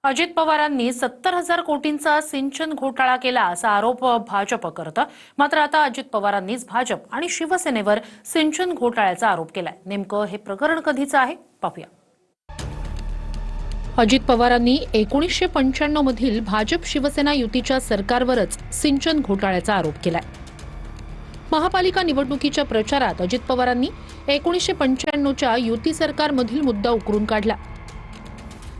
अजित पवारांनी 70,000 कोटींचा सिंचन घोटाळा केला असा आरोप भाजप करतं. मात्र आता अजित पवारांनीच भाजप आणि शिवसेनेवर सिंचन घोटाळ्याचा आरोप केलाय. नेमकं हे प्रकरण कधीचं आहे पाहूया. अजित पवारांनी 1995 मधील भाजप शिवसेना युतीच्या सरकारवरच सिंचन घोटाळ्याचा आरोप केलाय. महापालिका निवडणुकीच्या प्रचारात अजित पवारांनी 1995च्या युती सरकारमधील मुद्दा उकरून काढला.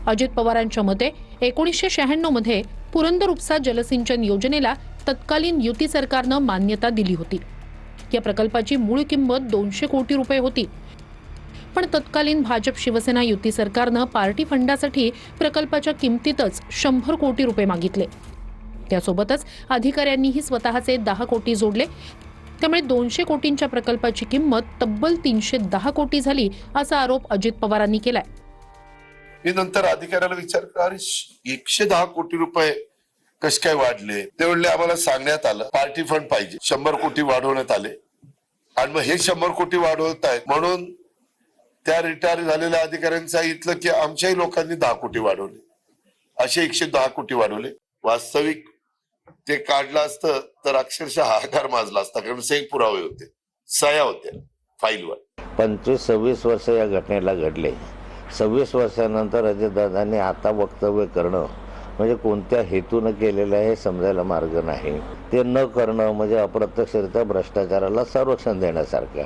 अजित पवारांच्या मते 1996 मध्ये पुरंदर उपसा जलसिंचन योजनेला तत्कालीन युती सरकारनं मान्यता दिली होती. या प्रकल्पाची मूळ किंमत 200 कोटी रुपये होती. पण तत्कालीन भाजप शिवसेना युती सरकारनं पार्टी फंडासाठी प्रकल्पाच्या किमतीतच 100 कोटी रुपये मागितले. त्यासोबतच अधिकाऱ्यांनीही स्वतःचे 10 कोटी जोडले. त्यामुळे 200 कोटींच्या प्रकल्पाची किंमत तब्बल 310 कोटी झाली असा आरोप अजित पवारांनी केलाय. मी नंतर अधिकाऱ्याला विचारलं, अरे 110 कोटी रुपये कसे काय वाढले? ते म्हणले आम्हाला सांगण्यात आलं पार्टी फंड पाहिजे, 100 कोटी वाढवण्यात आले आणि मग हे 100 कोटी वाढवत आहेत म्हणून त्या रिटायर झालेल्या अधिकाऱ्यांचं सांगितलं की आमच्याही लोकांनी 10 कोटी वाढवले, असे 110 कोटी वाढवले. वास्तविक ते काढलं असतं तर अक्षरशः हाहाकार माजला असता, कारण सही पुरावे होते, सह्या होत्या फाईलवर. 25-26 वर्ष या घटनेला घडले. 26 वर्षानंतर अजितदादांनी आता वक्तव्य करणं म्हणजे कोणत्या हेतून केलेलं आहे हे समजायला मार्ग नाही. ते न करणं म्हणजे अप्रत्यक्षरित्या भ्रष्टाचाराला संरक्षण देण्यासारखं.